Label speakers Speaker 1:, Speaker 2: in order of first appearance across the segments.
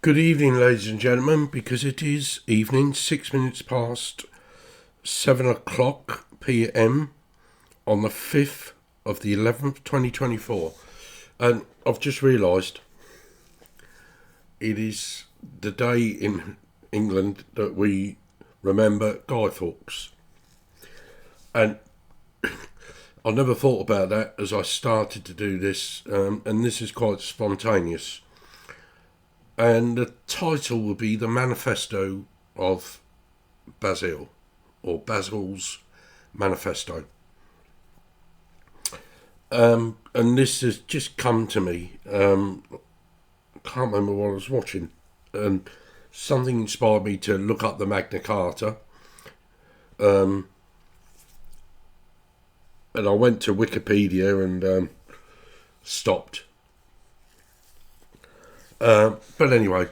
Speaker 1: Good evening, ladies and gentlemen, because it is evening, 6 minutes past 7 o'clock p.m. on the 5th of the 11th, 2024. And I've just realised it is the day in England that we remember Guy Fawkes. And I never thought about that as I started to do this, and this is quite spontaneous. And the title will be The Manifesto of Bazzzilll, or Bazzzill's Manifesto. And this has just come to me. I can't remember what I was watching. And something inspired me to look up the Magna Carta. And I went to Wikipedia and stopped. But anyway,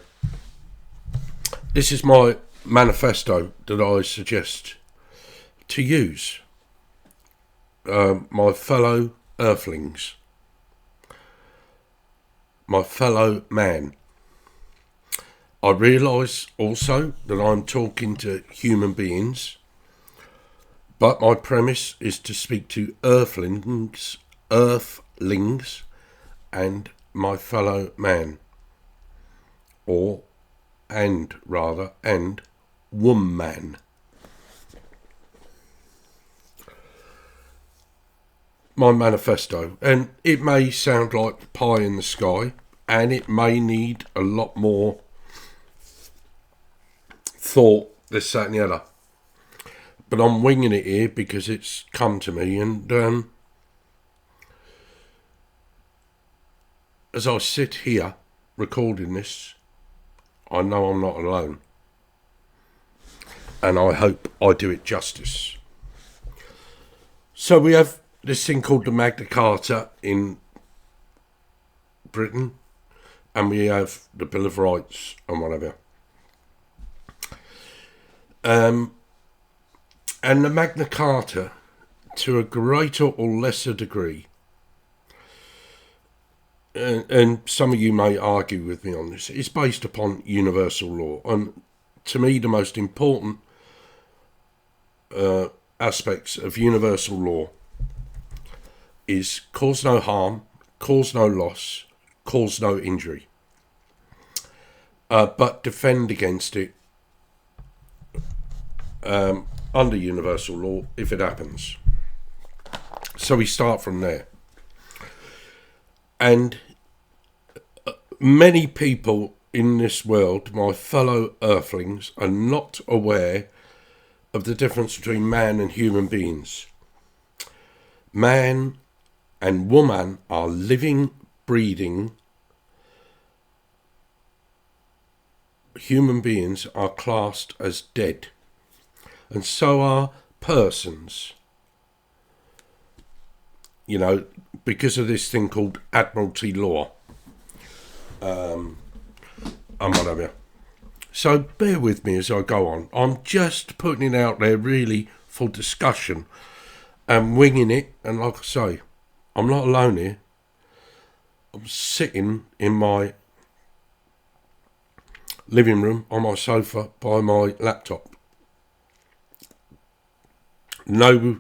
Speaker 1: this is my manifesto that I suggest to use, my fellow earthlings, my fellow man. I realise also that I'm talking to human beings, but my premise is to speak to earthlings, and my fellow man. And woman. My manifesto, and it may sound like pie in the sky, and it may need a lot more thought, this, that and the other. But I'm winging it here because it's come to me, and as I sit here recording this, I know I'm not alone, and I hope I do it justice. So we have this thing called the Magna Carta in Britain, and we have the Bill of Rights and whatever. And the Magna Carta, to a greater or lesser degree, and some of you may argue with me on this, it's based upon universal law. And to me, the most important aspects of universal law is cause no harm, cause no loss, cause no injury, but defend against it under universal law if it happens. So we start from there. And many people in this world, my fellow earthlings, are not aware of the difference between man and human beings. Man and woman are living, breathing. Human beings are classed as dead, and so are persons. You know, because of this thing called Admiralty law. And whatever. So bear with me as I go on. I'm just putting it out there really for discussion and winging it. And like I say, I'm not alone here. I'm sitting in my living room on my sofa by my laptop. No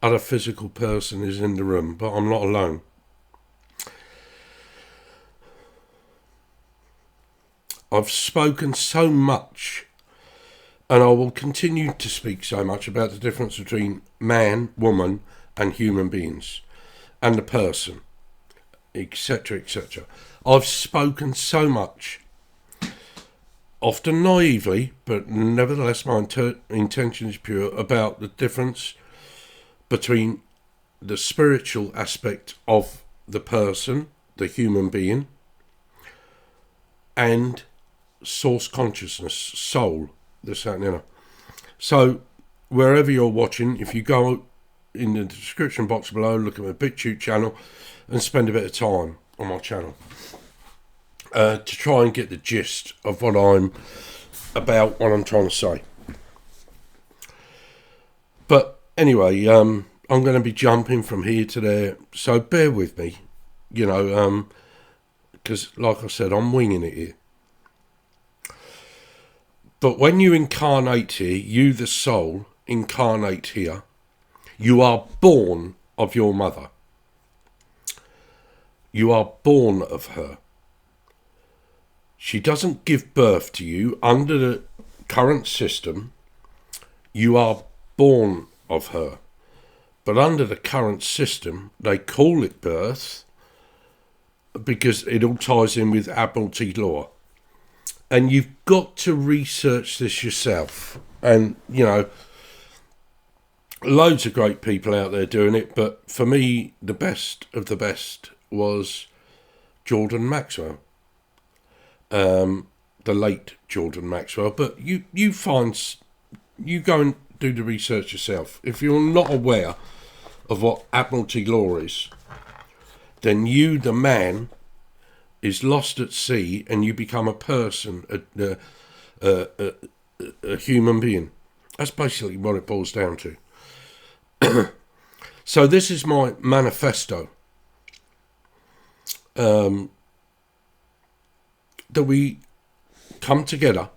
Speaker 1: other physical person is in the room, but I'm not alone. I've spoken so much, and I will continue to speak so much about the difference between man, woman, and human beings, and the person, etc., etc. I've spoken so much, often naively, but nevertheless my intention is pure, about the difference between the spiritual aspect of the person, the human being, and source consciousness, soul, this, that and the other. So wherever you're watching, if you go in the description box below, look at my Bitchute channel and spend a bit of time on my channel to try and get the gist of what I'm about, what I'm trying to say. But anyway, I'm going to be jumping from here to there, so bear with me, you know, because like I said, I'm winging it here. But when you incarnate here, you the soul incarnate here, you are born of your mother. You are born of her. She doesn't give birth to you under the current system. You are born of her. But under the current system, they call it birth because it all ties in with Admiralty law. And you've got to research this yourself. And, you know, loads of great people out there doing it. But for me, the best of the best was Jordan Maxwell. The late Jordan Maxwell. But you go and do the research yourself. If you're not aware of what Admiralty law is, then you, the man, is lost at sea and you become a person, a human being. That's basically what it boils down to. So this is my manifesto. That we come together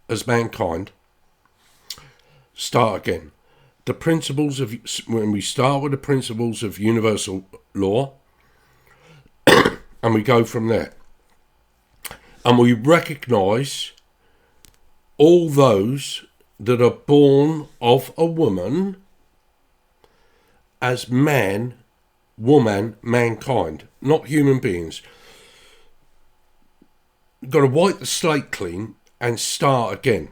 Speaker 1: as mankind, start again. The principles of, when we start with the principles of universal law, and we go from there. And we recognise all those that are born of a woman as man, woman, mankind, not human beings. You've got to wipe the slate clean and start again.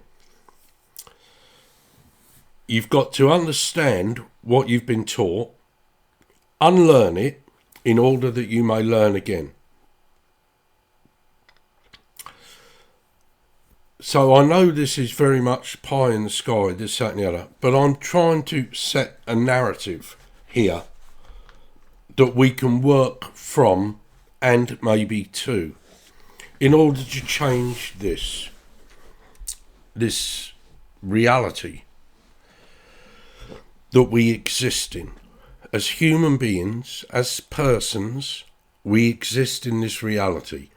Speaker 1: You've got to understand what you've been taught, unlearn it in order that you may learn again. So I know this is very much pie in the sky, this, that and the other, but I'm trying to set a narrative here that we can work from and maybe to in order to change this reality that we exist in. As human beings, as persons, we exist in this reality.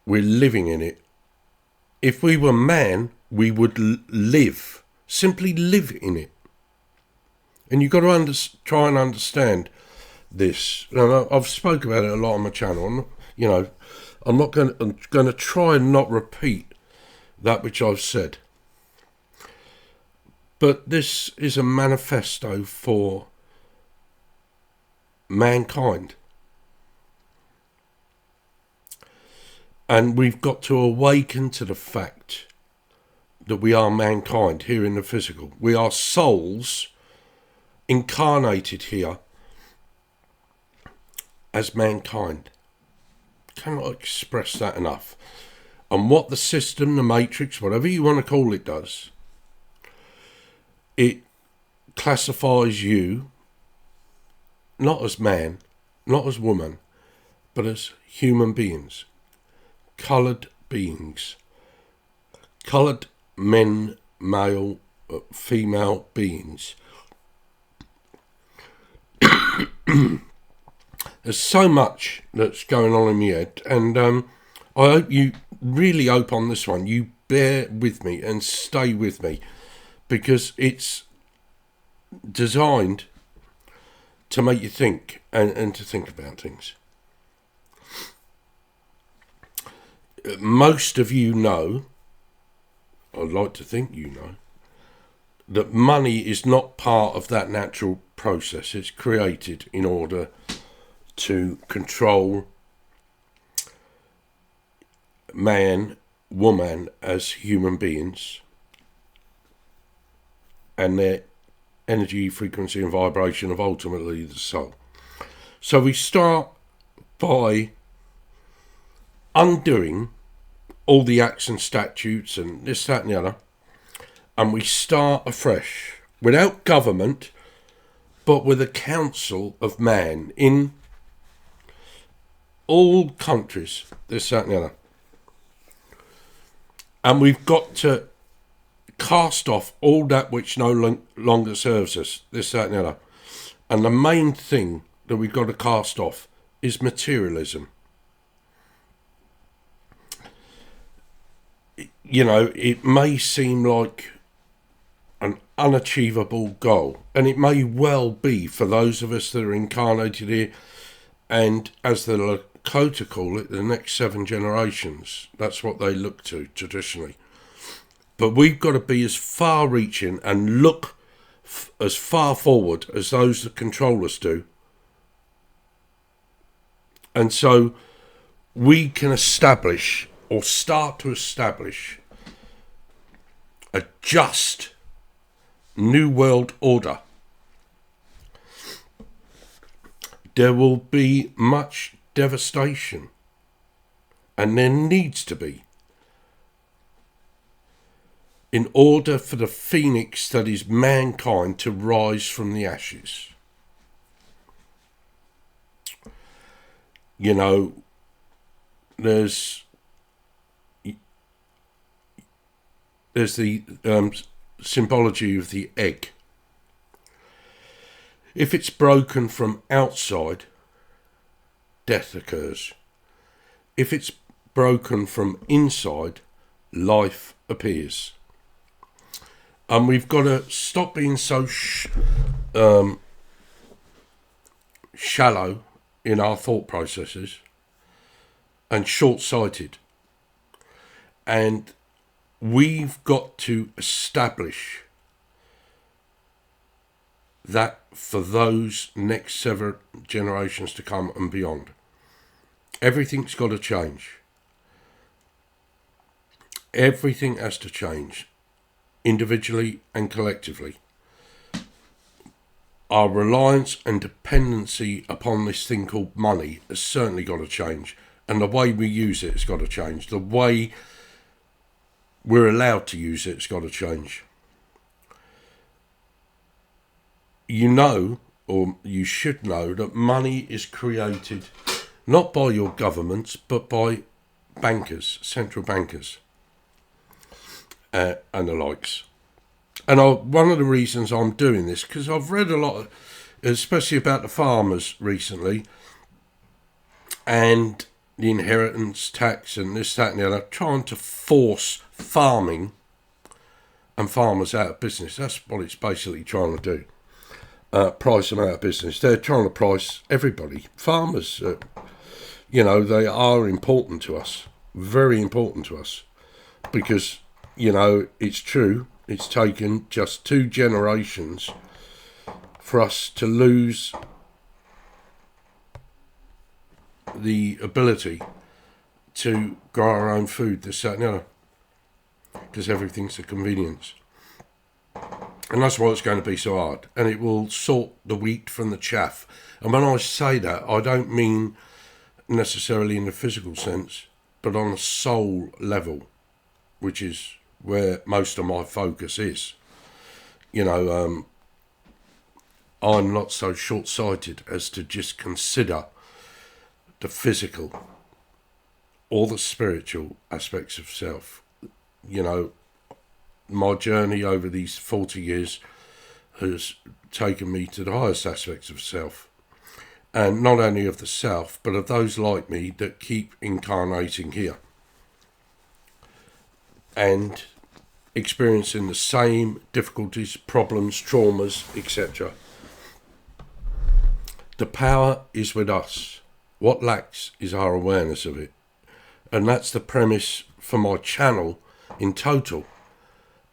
Speaker 1: We're living in it. If we were man, we would live, simply live in it. And you've got to try and understand this. And I've spoken about it a lot on my channel. I'm going to try and not repeat that which I've said. But this is a manifesto for mankind. And we've got to awaken to the fact that we are mankind here in the physical. We are souls incarnated here as mankind. Cannot express that enough. And what the system, the matrix, whatever you want to call it, does, it classifies you not as man, not as woman, but as human beings. Coloured beings, coloured men, male, female beings. There's so much that's going on in my head, and I hope you really hope on this one you bear with me and stay with me, because it's designed to make you think and to think about things. Most of you know, I'd like to think you know, that money is not part of that natural process. It's created in order to control man, woman as human beings and their energy, frequency and vibration of ultimately the soul. So we start by undoing all the acts and statutes and this, that and the other, and we start afresh without government but with a council of man in all countries, this, that and the other. And we've got to cast off all that which no longer serves us, this, that and the other. And the main thing that we've got to cast off is materialism. it may seem like an unachievable goal, and it may well be for those of us that are incarnated here, and as the Lakota call it, the next 7 generations. That's what they look to traditionally. But we've got to be as far-reaching and look as far forward as those that control us do. And so we can establish, or start to establish, a just new world order. There will be much devastation, and there needs to be, in order for the phoenix that is mankind to rise from the ashes. There's the symbology of the egg. If it's broken from outside, death occurs. If it's broken from inside, life appears. And we've got to stop being so shallow in our thought processes and short-sighted. And we've got to establish that for those next 7 generations to come and beyond. Everything's got to change. Everything has to change, individually and collectively. Our reliance and dependency upon this thing called money has certainly got to change. And the way we use it has got to change. The way we're allowed to use it has got to change. Or you should know, that money is created not by your governments, but by bankers, central bankers, and the likes. And one of the reasons I'm doing this, because I've read a lot, especially about the farmers recently, and the inheritance tax and this, that and the other, trying to force farming and farmers out of business. That's what it's basically trying to do. Price them out of business. They're trying to price everybody. Farmers, they are important to us, very important to us, because, it's true, it's taken just 2 generations for us to lose the ability to grow our own food, this, that and the other, because everything's a convenience. And that's why it's going to be so hard. And it will sort the wheat from the chaff. And when I say that, I don't mean necessarily in the physical sense, but on a soul level, which is where most of my focus is. I'm not so short-sighted as to just consider the physical or the spiritual aspects of self. My journey over these 40 years has taken me to the highest aspects of self. And not only of the self, but of those like me that keep incarnating here. And experiencing the same difficulties, problems, traumas, etc. The power is with us. What lacks is our awareness of it. And that's the premise for my channel in total.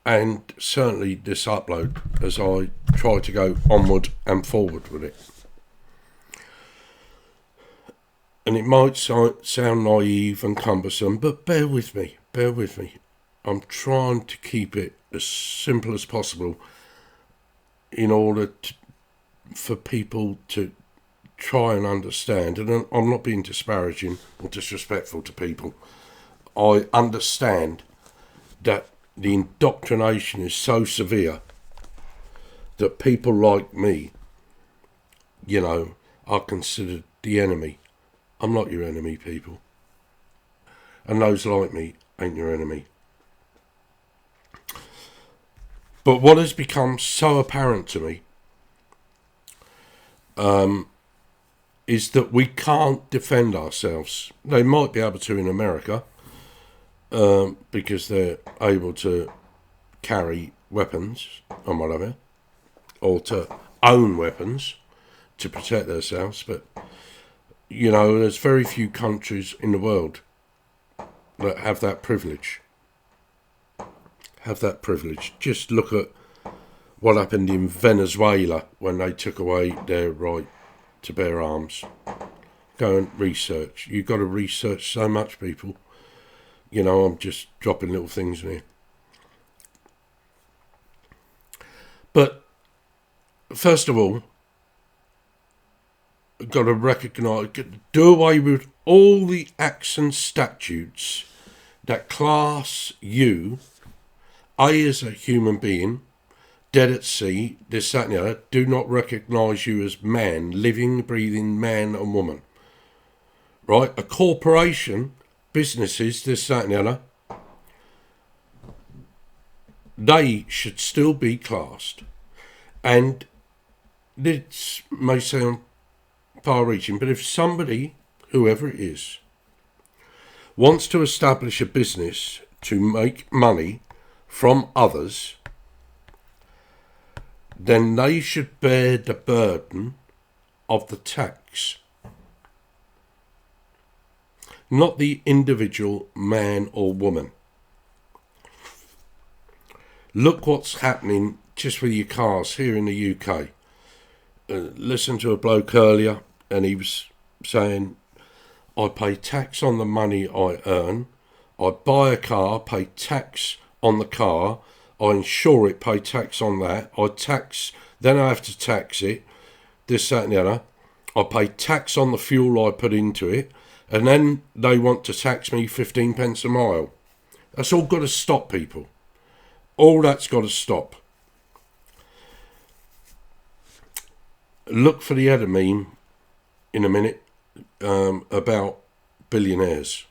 Speaker 1: And certainly this upload, as I try to go onward and forward with it. And it might sound naive and cumbersome, but bear with me. I'm trying to keep it as simple as possible in order for people to try and understand. And I'm not being disparaging or disrespectful to people. I understand that the indoctrination is so severe that people like me, are considered the enemy. I'm not your enemy, people. And those like me ain't your enemy. But what has become so apparent to me is that we can't defend ourselves. They might be able to in America, because they're able to carry weapons and whatever, or to own weapons to protect themselves. But, you know, there's very few countries in the world that have that privilege. Just look at what happened in Venezuela when they took away their right to bear arms. Go and research. You've got to research so much, people. You know, I'm just dropping little things in here. But first of all, got to recognise, do away with all the acts and statutes that class you, as a human being, dead at sea, this, that and the other, do not recognise you as man, living, breathing man and woman. Right? A corporation, businesses, this, that and the other, they should still be classed. And this may sound far-reaching, but if somebody, whoever it is, wants to establish a business to make money from others, then they should bear the burden of the tax, not the individual man or woman. Look what's happening just with your cars here in the UK. Listened to a bloke earlier, and he was saying, I pay tax on the money I earn, I buy a car, pay tax on the car, I insure it, pay tax on that, I tax, then I have to tax it, this, that and the other, I pay tax on the fuel I put into it, and then they want to tax me 15 pence a mile. That's all got to stop, people. All that's got to stop. Look for the other meme in a minute about billionaires,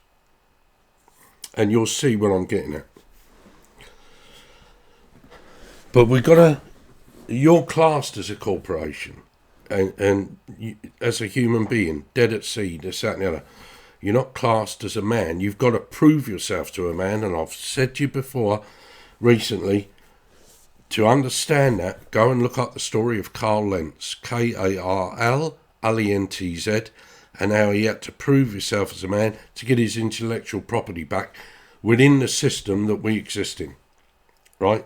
Speaker 1: and you'll see what I'm getting at. But you're classed as a corporation, and you, as a human being, dead at sea, this, that and the other. You're not classed as a man. You've got to prove yourself to a man, and I've said to you before recently, to understand that, go and look up the story of Karl Lentz, Karl Lentz, and how he had to prove himself as a man to get his intellectual property back within the system that we exist in. Right?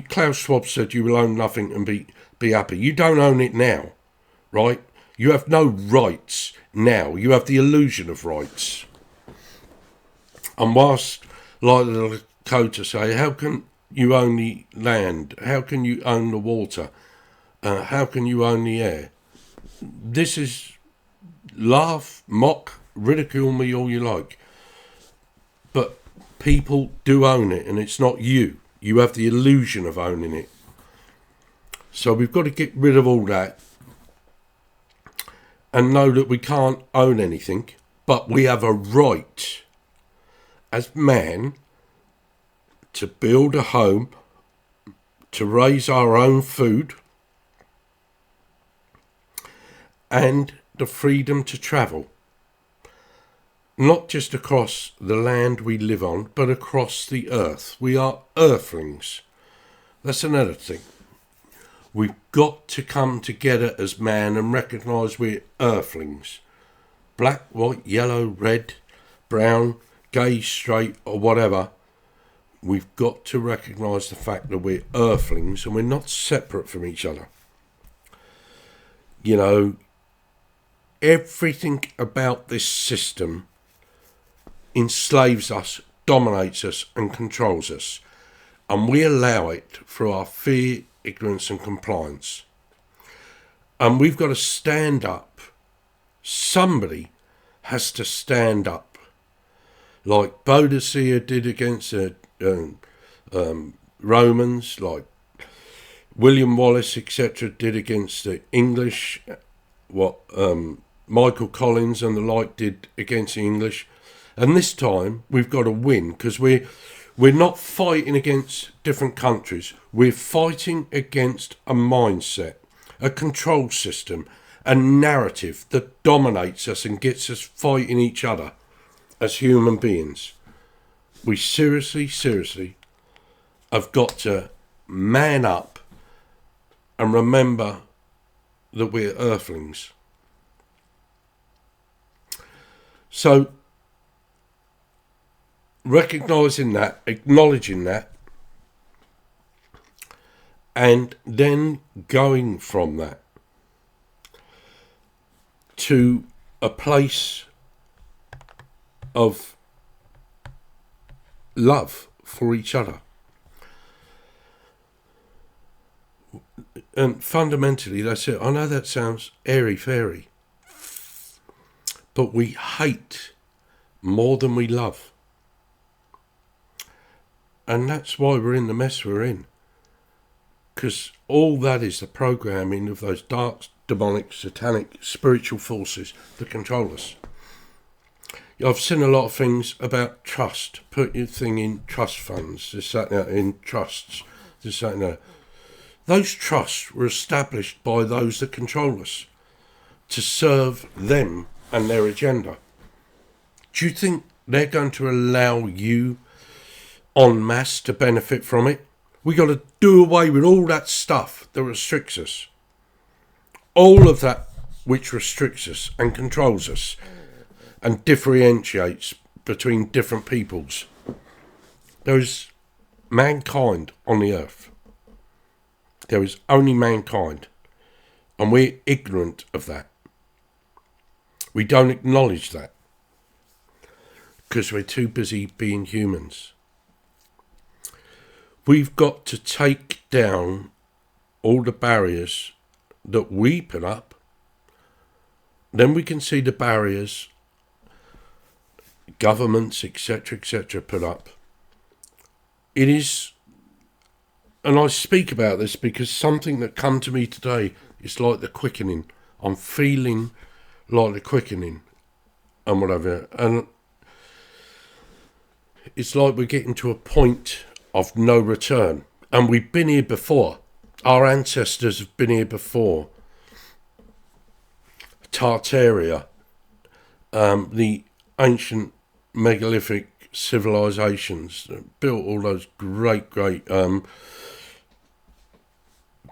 Speaker 1: Klaus Schwab said you will own nothing and be happy. You don't own it now. Right? You have no rights now. You have the illusion of rights. And whilst, like the Dakota say, how can you own the land? How can you own the water? How can you own the air? This is laugh, mock, ridicule me all you like. But people do own it, and it's not you. You have the illusion of owning it. So we've got to get rid of all that and know that we can't own anything, but we have a right as man to build a home, to raise our own food, and the freedom to travel. Not just across the land we live on, but across the earth. We are earthlings. That's another thing. We've got to come together as man and recognise we're earthlings. Black, white, yellow, red, brown, gay, straight, or whatever. We've got to recognise the fact that we're earthlings and we're not separate from each other. You know, everything about this system enslaves us, dominates us and controls us. And we allow it through our fear, ignorance and compliance. And we've got to stand up. Somebody has to stand up. Like Bazzzilll did against the Romans, like William Wallace, etc., did against the English, what Michael Collins and the like did against the English. And this time we've got to win, because we're not fighting against different countries. We're fighting against a mindset, a control system, a narrative that dominates us and gets us fighting each other. as human beings, we seriously have got to man up and remember that we're earthlings. So, recognising that, acknowledging that, and then going from that to a place of love for each other. And fundamentally, that's it. I know that sounds airy-fairy, but we hate more than we love. And that's why we're in the mess we're in. Because all that is the programming of those dark, demonic, satanic, spiritual forces that control us. I've seen a lot of things about trust. Put your thing in trust funds, this, that, and that, in trusts, this, that, and that. Those trusts were established by those that control us to serve them and their agenda. Do you think they're going to allow you en masse to benefit from it? We got to do away with all that stuff that restricts us. All of that which restricts us and controls us and differentiates between different peoples. There is mankind on the earth. There is only mankind. And we're ignorant of that. We don't acknowledge that. Because we're too busy being humans. We've got to take down all the barriers that we put up. Then we can see the barriers governments, etc., put up. It is, and I speak about this because something that come to me today is like the quickening. I'm feeling like the quickening and whatever. And it's like we're getting to a point of no return. And we've been here before. Our ancestors have been here before. Tartaria, the ancient megalithic civilizations that built all those great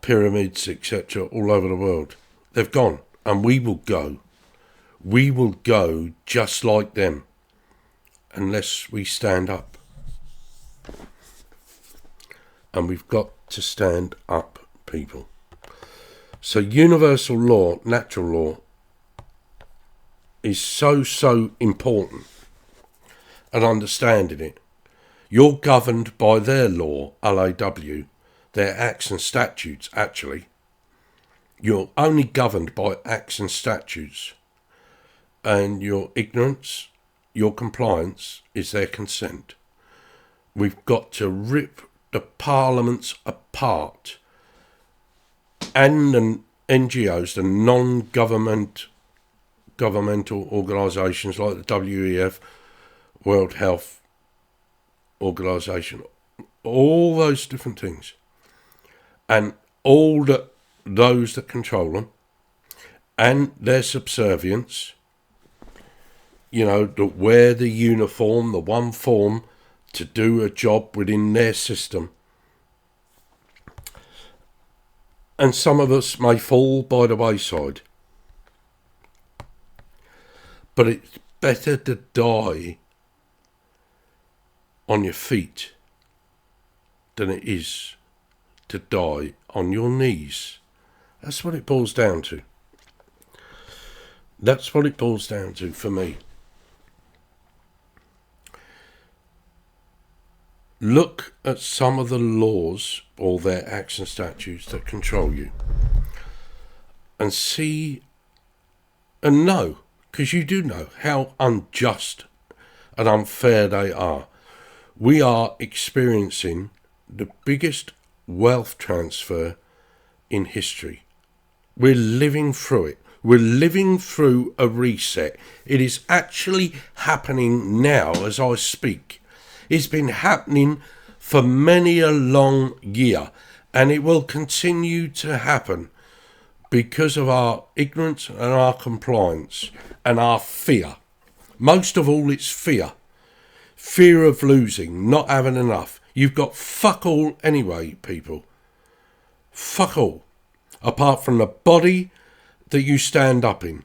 Speaker 1: pyramids, etc., all over the world. They've gone, and we will go. We will go just like them, unless we stand up. And we've got to stand up, people. So universal law, natural law, is so important. And understanding it. You're governed by their law, LAW, their acts and statutes, actually. You're only governed by acts and statutes. And your ignorance, your compliance, is their consent. We've got to rip the parliaments apart. And the NGOs, the non-governmental organisations like the WEF, World Health Organization, all those different things, and all those that control them, and their subservience, that wear the uniform, the one form, to do a job within their system. And some of us may fall by the wayside. But it's better to die on your feet than it is to die on your knees. That's what it boils down to. That's what it boils down to for me. Look at some of the laws or their acts and statutes that control you and see and know, because you do know how unjust and unfair they are. We are experiencing the biggest wealth transfer in history. We're living through it. We're living through a reset. It is actually happening now as I speak. It's been happening for many a long year, and it will continue to happen because of our ignorance and our compliance and our fear. Most of all, it's fear. Fear of losing, not having enough. You've got fuck all anyway, people. Fuck all. Apart from the body that you stand up in,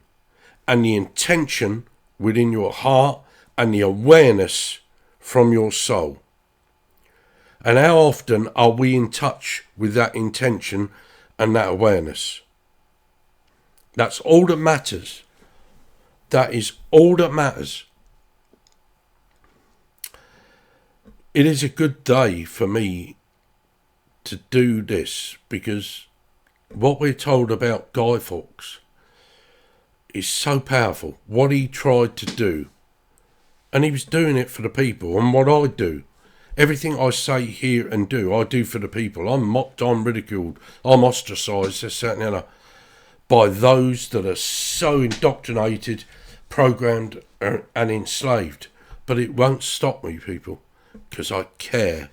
Speaker 1: and the intention within your heart, and the awareness from your soul. And how often are we in touch with that intention and that awareness? That's all that matters. That is all that matters. It is a good day for me to do this, because what we're told about Guy Fawkes is so powerful. What he tried to do, and he was doing it for the people. And what I do, everything I say here and do, I do for the people. I'm mocked, I'm ridiculed, I'm ostracised, this, that and the other, by those that are so indoctrinated, programmed and enslaved. But it won't stop me, people, because I care.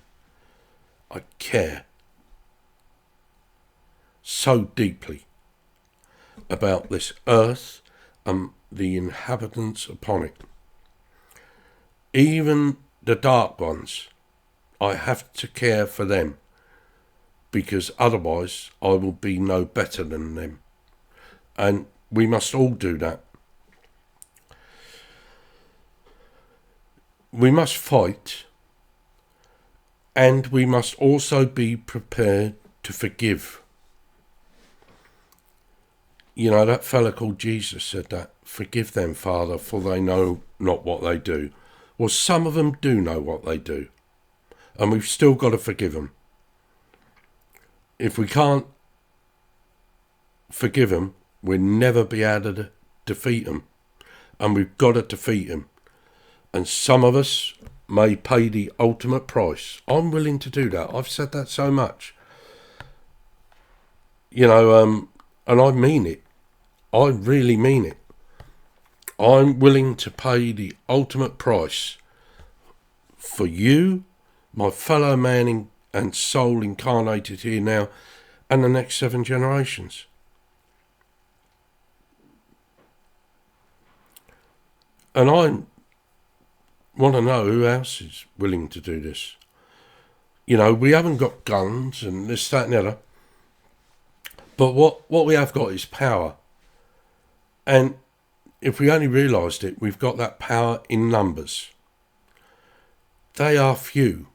Speaker 1: I care so deeply about this earth and the inhabitants upon it. Even the dark ones, I have to care for them, because otherwise I will be no better than them. And we must all do that. We must fight, and we must also be prepared to forgive. You know, that fella called Jesus said that, forgive them, Father, for they know not what they do. Well, some of them do know what they do, and we've still got to forgive them. If we can't forgive them, we'll never be able to defeat them, and we've got to defeat them. And some of us may pay the ultimate price. I'm willing to do that. I've said that so much. You know, and I mean it. I really mean it. I'm willing to pay the ultimate price for you, my fellow man and soul incarnated here now, and the next 7 generations. And I want to know who else is willing to do this. You know, we haven't got guns and this, that and the other. But what we have got is power. And if we only realised it, we've got that power in numbers. They are few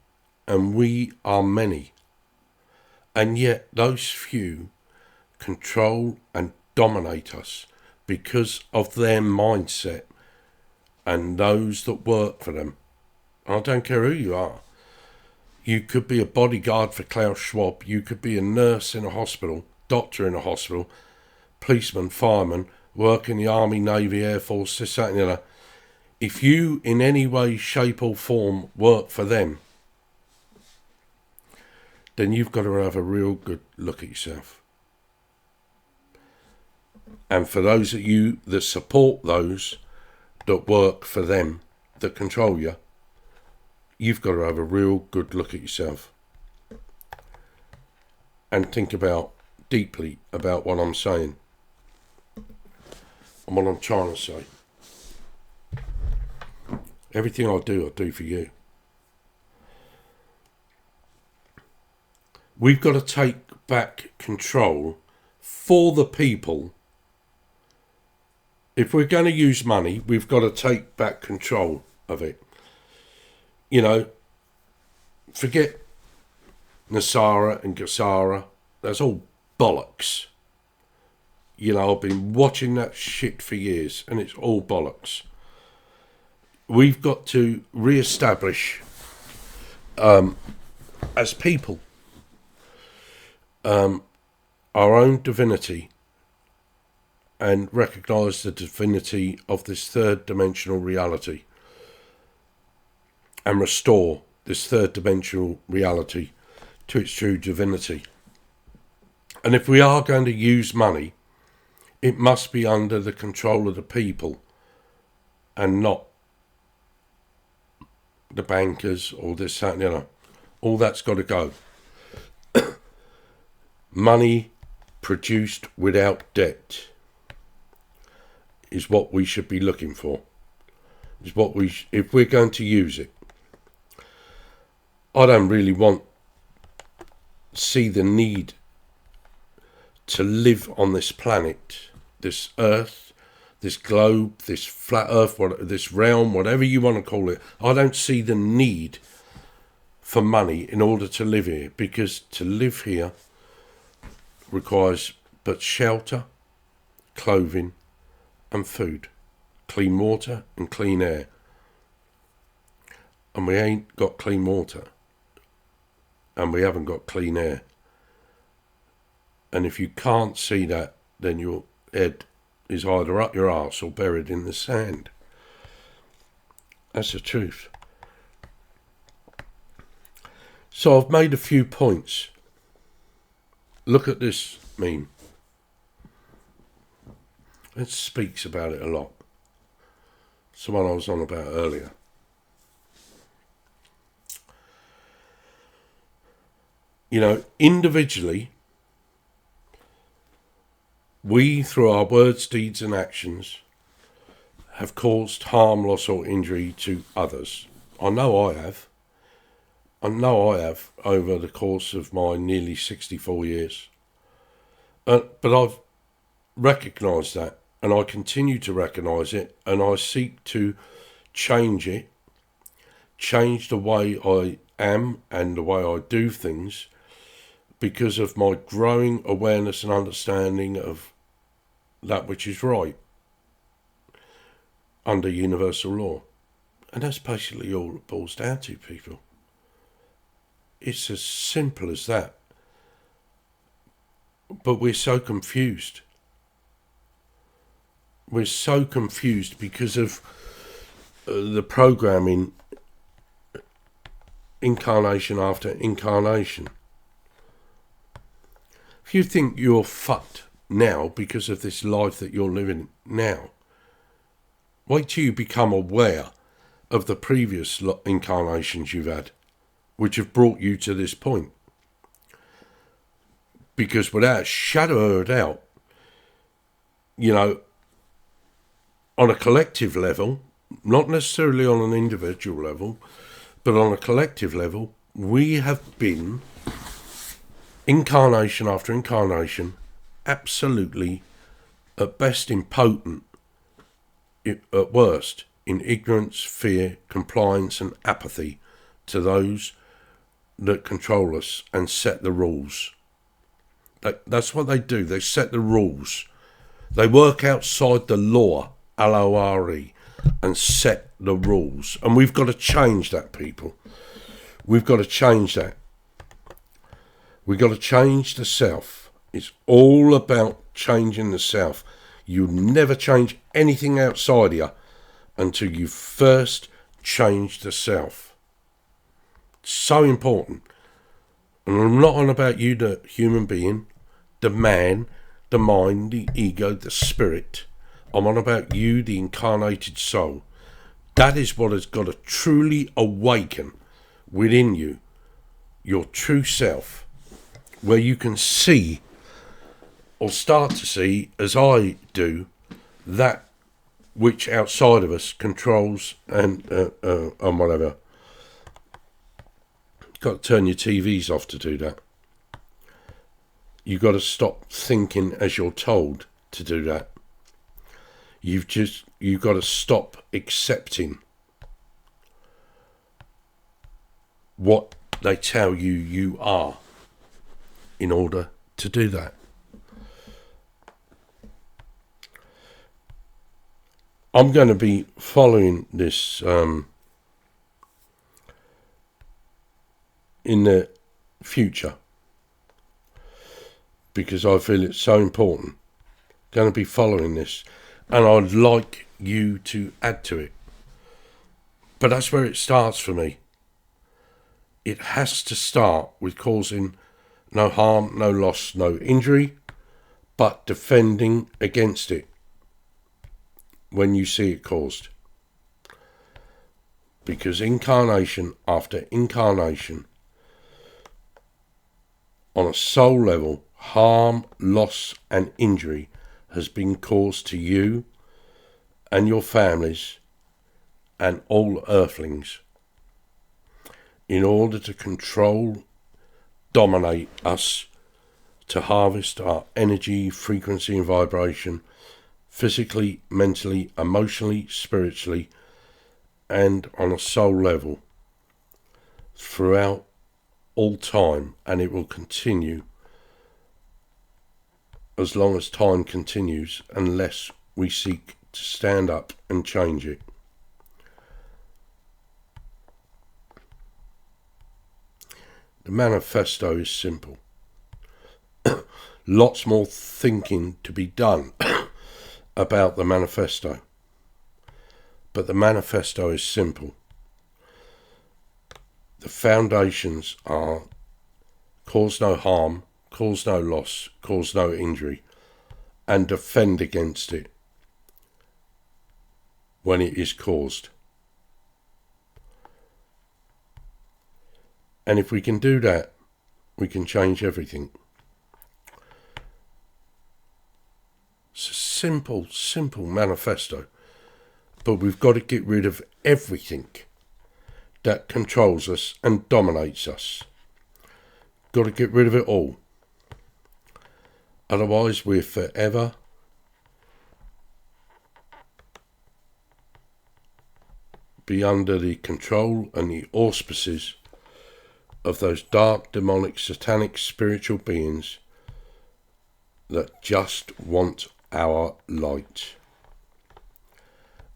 Speaker 1: and we are many. And yet those few control and dominate us because of their mindset and those that work for them. I don't care who you are. You could be a bodyguard for Klaus Schwab. You could be a nurse in a hospital, doctor in a hospital, policeman, fireman, work in the Army, Navy, Air Force, this, that and the other. If you in any way, shape or form work for them, then you've got to have a real good look at yourself. And for those of you that support those that work for them, that control you, you've got to have a real good look at yourself. And think deeply about what I'm saying. And what I'm trying to say. Everything I do for you. We've got to take back control for the people. If we're going to use money, we've got to take back control of it. You know, forget Nasara and Gassara. That's all bollocks. You know, I've been watching that shit for years, and it's all bollocks. We've got to re-establish, as people, our own divinity, and recognise the divinity of this third dimensional reality, and restore this third dimensional reality to its true divinity. And if we are going to use money, it must be under the control of the people and not the bankers or this, that and the other. All that's got to go. Money produced without debt is what we should be looking for. is what if we're going to use it. I don't really see the need to live on this planet, this earth, this globe, this flat earth, this realm, whatever you want to call it. I don't see the need for money in order to live here, because to live here requires but shelter, clothing and food, clean water and clean air. And we ain't got clean water, and we haven't got clean air. And if you can't see that, then your head is either up your arse or buried in the sand. That's the truth. So I've made a few points. Look at this meme. It speaks about it a lot. It's the one I was on about earlier. You know, individually, we, through our words, deeds and actions, have caused harm, loss or injury to others. I know I have. I know I have over the course of my nearly 64 years. But I've recognised that, and I continue to recognise it, and I seek to change it, change the way I am and the way I do things, because of my growing awareness and understanding of that which is right under universal law. And that's basically all it boils down to, people. It's as simple as that. But we're so confused. We're so confused because of the programming, incarnation after incarnation. If you think you're fucked now because of this life that you're living now, wait till you become aware of the previous incarnations you've had, which have brought you to this point. Because without a shadow of a doubt, you know, on a collective level, not necessarily on an individual level, but on a collective level, we have been, incarnation after incarnation, absolutely, at best impotent, at worst, in ignorance, fear, compliance and apathy to those that control us and set the rules. That's what they do. They set the rules. They work outside the law, L-O-R-E, and set the rules. And we've got to change that, people. We've got to change that. We've got to change the self. It's all about changing the self. You never change anything outside you until you first change the self. It's so important. And I'm not on about you, the human being, the man, the mind, the ego, the spirit. I'm on about you, the incarnated soul. That is what has got to truly awaken within you, your true self, where you can see, or start to see, as I do, that which outside of us controls and whatever. You've got to turn your TVs off to do that. You've got to stop thinking as you're told to do that. You've got to stop accepting what they tell you you are in order to do that. I'm going to be following this in the future, because I feel it's so important. Going to be following this, and I'd like you to add to it. But that's where it starts for me. It has to start with causing no harm, no loss, no injury, but defending against it when you see it caused. Because incarnation after incarnation, on a soul level, harm, loss and injury has been caused to you and your families and all earthlings in order to control, dominate us, to harvest our energy, frequency and vibration, physically, mentally, emotionally, spiritually, and on a soul level throughout all time, and it will continue as long as time continues unless we seek to stand up and change it. The manifesto is simple. Lots more thinking to be done about the manifesto. But the manifesto is simple. The foundations are cause no harm, cause no loss, cause no injury, and defend against it when it is caused. And if we can do that, we can change everything. It's a simple manifesto. But we've got to get rid of everything that controls us and dominates us. Got to get rid of it all. Otherwise, we're forever be under the control and the auspices of those dark, demonic, satanic, spiritual beings that just want our light.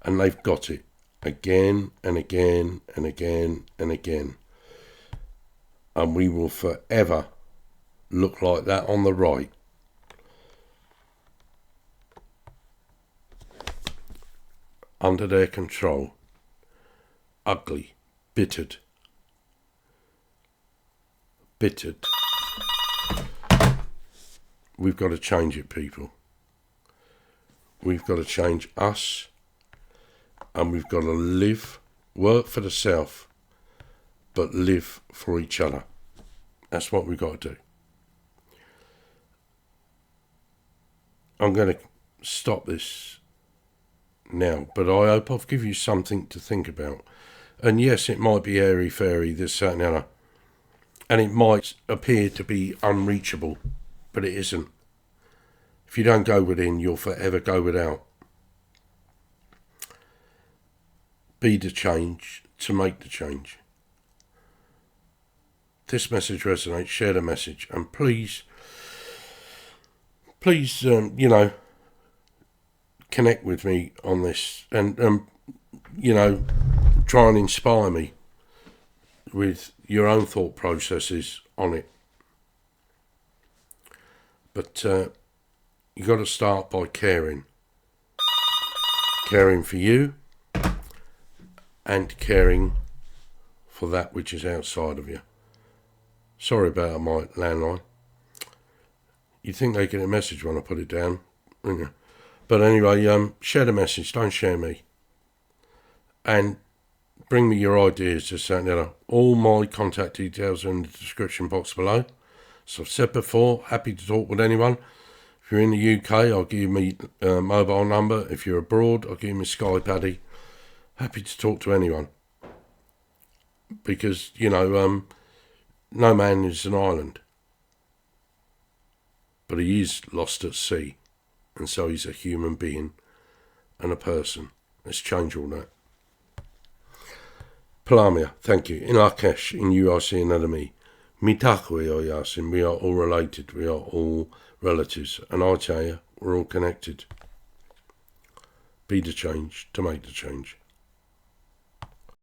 Speaker 1: And they've got it again and again and again and again. And we will forever look like that on the right. Under their control. Ugly. Bittered. We've got to change it, people. We've got to change us. And we've got to live, work for the self, but live for each other. That's what we've got to do. I'm going to stop this now, but I hope I've given you something to think about. And yes, it might be airy-fairy, this, that and the other. And it might appear to be unreachable, but it isn't. If you don't go within, you'll forever go without. Be the change to make the change. This message resonates, share the message, and please, connect with me on this, and try and inspire me with your own thought processes on it. But you got to start by caring for you and caring for that which is outside of you. Sorry about my landline. You'd think they get a message when I put it down, wouldn't you? But anyway, share the message, don't share me. And bring me your ideas, this, that and the other. All my contact details are in the description box below. So I've said before, happy to talk with anyone. If you're in the UK, I'll give you my mobile number. If you're abroad, I'll give you my Skype Paddy. Happy to talk to anyone. Because, no man is an island. But he is lost at sea. And so he's a human being and a person. Let's change all that. Palamia, thank you. In Lakesh, in you I see another me. Mitakwe o Yasin, we are all related. We are all relatives. And I tell you, we're all connected. Be the change to make the change.